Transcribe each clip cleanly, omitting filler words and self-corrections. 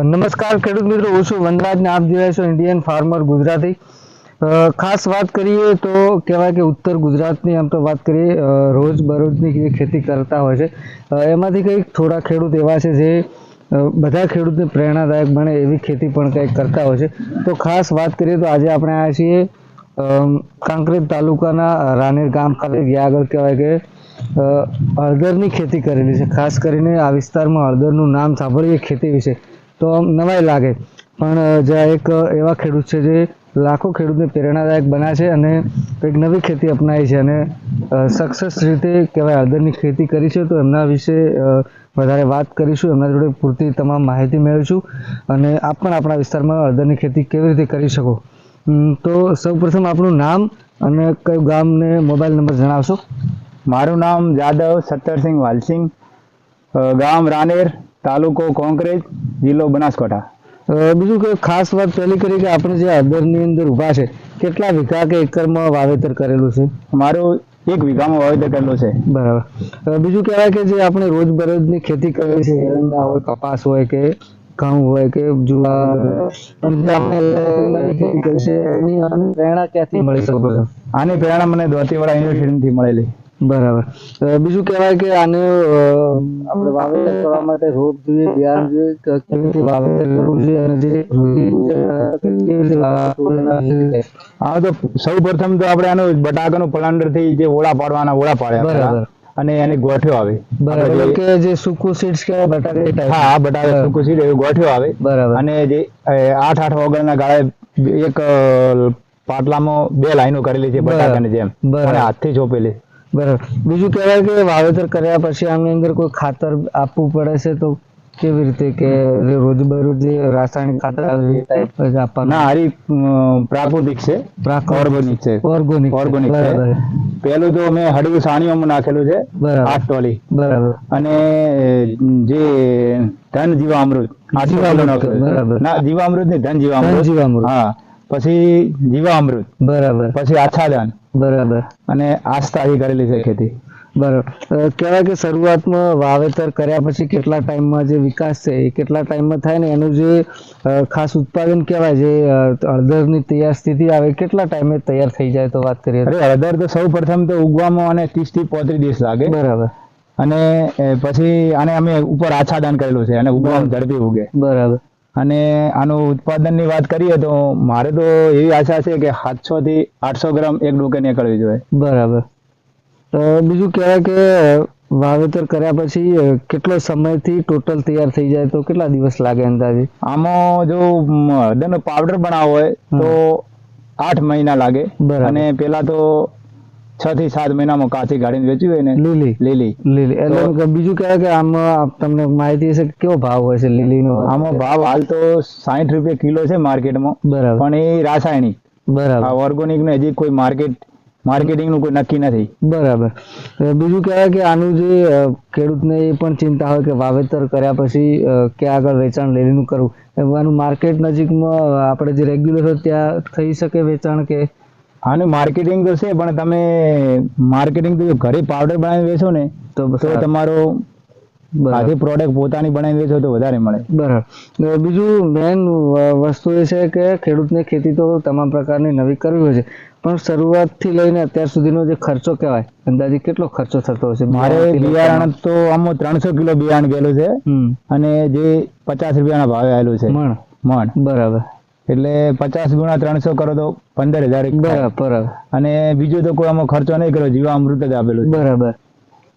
નમસ્કાર ખેડૂત મિત્રો, હું છું વનરાજ ને આપ જોઈ રહ્યા છો ઇન્ડિયન ફાર્મર ગુજરાતી. ખાસ વાત કરીએ તો કહેવાય કે ઉત્તર ગુજરાતની આમ તો વાત કરીએ રોજબરોજની જે ખેતી કરતા હોય છે એમાંથી કંઈક થોડા ખેડૂત એવા છે જે બધા ખેડૂતને પ્રેરણાદાયક બને એવી ખેતી પણ કંઈક કરતા હોય છે. તો ખાસ વાત કરીએ તો આજે આપણે આવ્યા છીએ કાંકરેજ તાલુકાના રાનેર ગામ ખાતે, જ્યાં આગળ કહેવાય કે હળદરની ખેતી કરેલી છે. ખાસ કરીને આ વિસ્તારમાં હળદરનું નામ સાંભળીએ ખેતી વિશે તો નવાઈ લાગે, પણ જ્યાં એક એવા ખેડૂત છે જે લાખો ખેડૂતને પ્રેરણાદાયક બન્યા છે અને કંઈક નવી ખેતી અપનાવી છે અને સક્સેસ રીતે કહેવાય હળદરની ખેતી કરી છે. તો એમના વિશે વધારે વાત કરીશું, એમના જોડે પૂરતી તમામ માહિતી મેળવીશું અને આપ પણ આપણા વિસ્તારમાં હળદરની ખેતી કેવી રીતે કરી શકો. તો સૌપ્રથમ આપણું નામ અને કયું ગામ ને મોબાઈલ નંબર જણાવશો? મારું નામ જાદવ સત્તરસિંહ વાલસિંહ, ગામ રાનેર, તાલુકો કોંકરેજ, જિલ્લો બનાસકાંઠા. બીજું કે ખાસ વાત પહેલી કરી કે આપણે જે હળદરની અંદર ઊભા છે, કેટલા વીઘા કે એકરમાં વાવેતર કરેલું છે? મારું 1 વીઘામાં વાવેતર કરેલું છે. બરાબર. બીજું કહેવાય કે જે આપણે રોજબરોજની ખેતી કરીએ છીએ, એરંડા હોય, કપાસ હોય કે ઘઉં હોય કે જુવાર, ખેતી કરી છે, એની પ્રેરણા ક્યાંથી મળી શકે? આની પ્રેરણા મને દોતીવાડા યુનિવર્સિટીથી મળેલી. બરાબર. બીજું કહેવાય કે આને આપણે વાવેતર કરવા માટે રોપ જોઈએ, બિયારણ જોઈએ, કેવી રીતે વાવેતર કરવું જોઈએ અને જે હા, તો સૌ પ્રથમ તો આપણે આનું બટાકાનું પ્લાન્ટર થી જે ઓળા પાડ્યા. બરાબર. અને એની ગોઠ્યો આવે. બરાબર. કે જે સૂકું સીડ્સ કહેવાય બટાકા. હા, બટાકા સૂકું સીડ એવું ગોઠ્યો આવે. બરાબર. અને જે 8 ઓગળના ગાળે એક પાટલામાં 2 લાઈનો કરેલી છે બટાકાની જેમ, અને હાથથી ચોપેલી. બરાબર. બીજું કહેવાય કે વાવેતર કર્યા પછી આની અંદર કોઈ ખાતર આપવું પડે છે, તો કેવી રીતે કે રોજબરોજ જે રાસાયણિક ખાતર આપવાનું? ના, હારી પ્રાકૃતિક છે, ઓર્ગેનિક છે. ઓર્ગેનિક છે. પેલું તો મેં હળવું સાણીઓમાં નાખેલું છે 8 ટોલી. બરાબર. અને જે ધન જીવામૃત 8 કિલો નાખેલું. ના, જીવામૃત નહીં, ધન જીવામૃત. હા, પછી જીવામૃત. બરાબર. પછી આચ્છાદન. બરાબર. અને આસ્થાથી કરેલી છે ખેતી. બરાબર. કહેવાય કે શરૂઆતમાં વાવેતર કર્યા પછી કેટલા ટાઈમમાં જે વિકાસ છે એ કેટલા ટાઈમમાં થાય ને એનું જે ખાસ ઉત્પાદન કહેવાય, જે હળદરની તૈયાર સ્થિતિ આવે, કેટલા ટાઈમે તૈયાર થઈ જાય તો વાત કરીએ? હળદર તો સૌ પ્રથમ તો ઉગવામાં અને 30 થી 35 દિવસ લાગે. બરાબર. અને પછી આને અમે ઉપર આચ્છાદન કરેલું છે અને ઉગવામાં ઝડપી ઉગે. બરાબર. અને આનું ઉત્પાદનની વાત કરીએ તો મારે તો એવી આશા છે કે 700 થી 800 ગ્રામ એક ડોકે નીકળવી જોઈએ. બરાબર. બીજું કહેવાય કે વાવેતર કર્યા પછી કેટલો સમયથી ટોટલ તૈયાર થઈ જાય તો કેટલા દિવસ લાગે અંદાજે? આમાં જો હળદરનો પાવડર બનાવવો હોય તો 8 મહિના લાગે. અને પેલા તો 6 થી 7 મહિનામાં કાચી ગાડીને વેચવી હોય ને લીલી. એટલે બીજું કહેવાય કે આમાં તમને માહિતી હશે કેવો ભાવ હોય છે લીલીનો? આમાં ભાવ હાલ તો 60 રૂપિયા કિલો છે માર્કેટમાં. બરાબર. પણ એ રાસાયણિક. બરાબર. ઓર્ગેનિક ને હજી કોઈ માર્કેટિંગ નું કોઈ નક્કી નથી. બરાબર. બીજું કહેવાય કે આનું જે ખેડૂતને એ પણ ચિંતા હોય કે વાવેતર કર્યા પછી ક્યાં આગળ વેચાણ લીલીનું કરવું, આનું માર્કેટ નજીકમાં આપણે જે રેગ્યુલર હોય ત્યાં થઈ શકે વેચાણ કે? આનું માર્કેટિંગ તો છે, પણ તમે માર્કેટિંગ તો ઘરે પાવડર બનાવીને વેચો ને તો તમારો આખી પ્રોડક્ટ પોતાની બનાવીને વેચો તો વધારે મળે. બરાબર. બીજું મેન વસ્તુ એ છે કે ખેડૂતને ખેતી તો તમામ પ્રકારની નવી કરવી હોય છે, પણ શરૂઆતથી લઈને અત્યાર સુધીનો જે ખર્ચો કહેવાય અંદાજે કેટલો ખર્ચો થતો હશે? મારે બિયારણ તો આમાં 300 કિલો બિયારણ ગયેલું છે અને જે 50 રૂપિયાના ભાવે આવેલું છે મણ. બરાબર. એટલે 50 ગુણા 300 કરો તો 15,000. બરાબર. અને બીજો તો કોઈ આમાં ખર્ચો નહીં કર્યો, જીવામૃત જ આપેલું. બરાબર.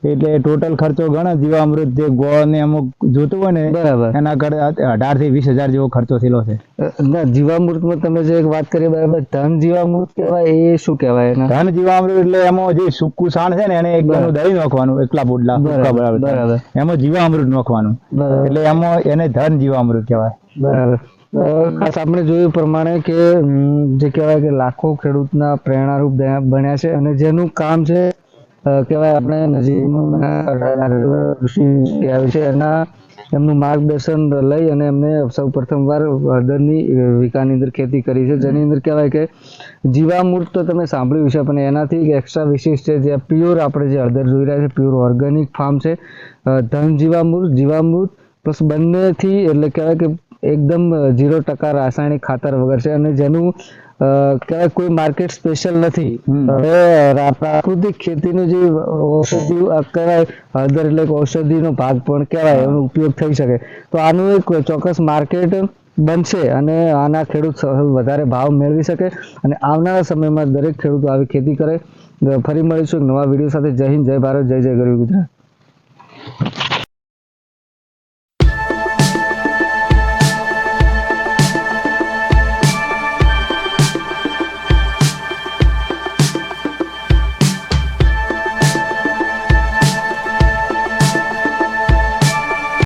એટલે ટોટલ ખર્ચો ગણો જીવામૃત જે ગોળ ને અમુક જોતું હોય ને, બરાબર, એના કરતા 18 થી 20,000 જેવો ખર્ચો થયેલો છે. જીવામૃતમાં તમે જે વાત કરી, બરાબર, ધન જીવામૃત કહેવાય, એ શું કહેવાય? ધન જીવામૃત એટલે એમાં જે સૂકું સાણ છે ને એને એકદમ દહીં નાખવાનું, એકલા પોડલા. બરાબર. એમાં જીવામૃત નાખવાનું, એટલે એમાં એને ધન જીવામૃત કહેવાય. બરાબર. ખાસ આપણે જોયું પ્રમાણે કે જે કહેવાય કે લાખો ખેડૂતના પ્રેરણારૂપ બન્યા છે અને જેનું કામ છે કહેવાય આપણે નજીક છે એના એમનું માર્ગદર્શન લઈ અને એમને સૌ પ્રથમવાર હળદરની વીઘાની અંદર ખેતી કરી છે, જેની અંદર કહેવાય કે જીવામૃત તો તમે સાંભળ્યું છે, પણ એનાથી એક્સ્ટ્રા વિશિષ્ટ છે જે પ્યોર આપણે જે હળદર જોઈ રહ્યા છે, પ્યોર ઓર્ગેનિક ફાર્મ છે. ધન જીવામૃત પ્લસ બંનેથી એટલે કહેવાય કે એકદમ 0% રાસાયણિક ખાતર વગર છે અને જેનું કહેવાય કોઈ માર્કેટ સ્પેશિયલ નથી. હવે પ્રાકૃતિક ખેતીનું જે ઔષધિ કહેવાય હળદર એટલે કે ઔષધિનો ભાગ પણ કહેવાય, એનો ઉપયોગ થઈ શકે તો આનું એક ચોક્કસ માર્કેટ બનશે અને આના ખેડૂત વધારે ભાવ મેળવી શકે અને આવનારા સમયમાં દરેક ખેડૂતો આવી ખેતી કરે. ફરી મળીશું એક નવા વિડીયો સાથે. જય હિન્દ, જય ભારત, જય જય ગરવી ગુજરાત.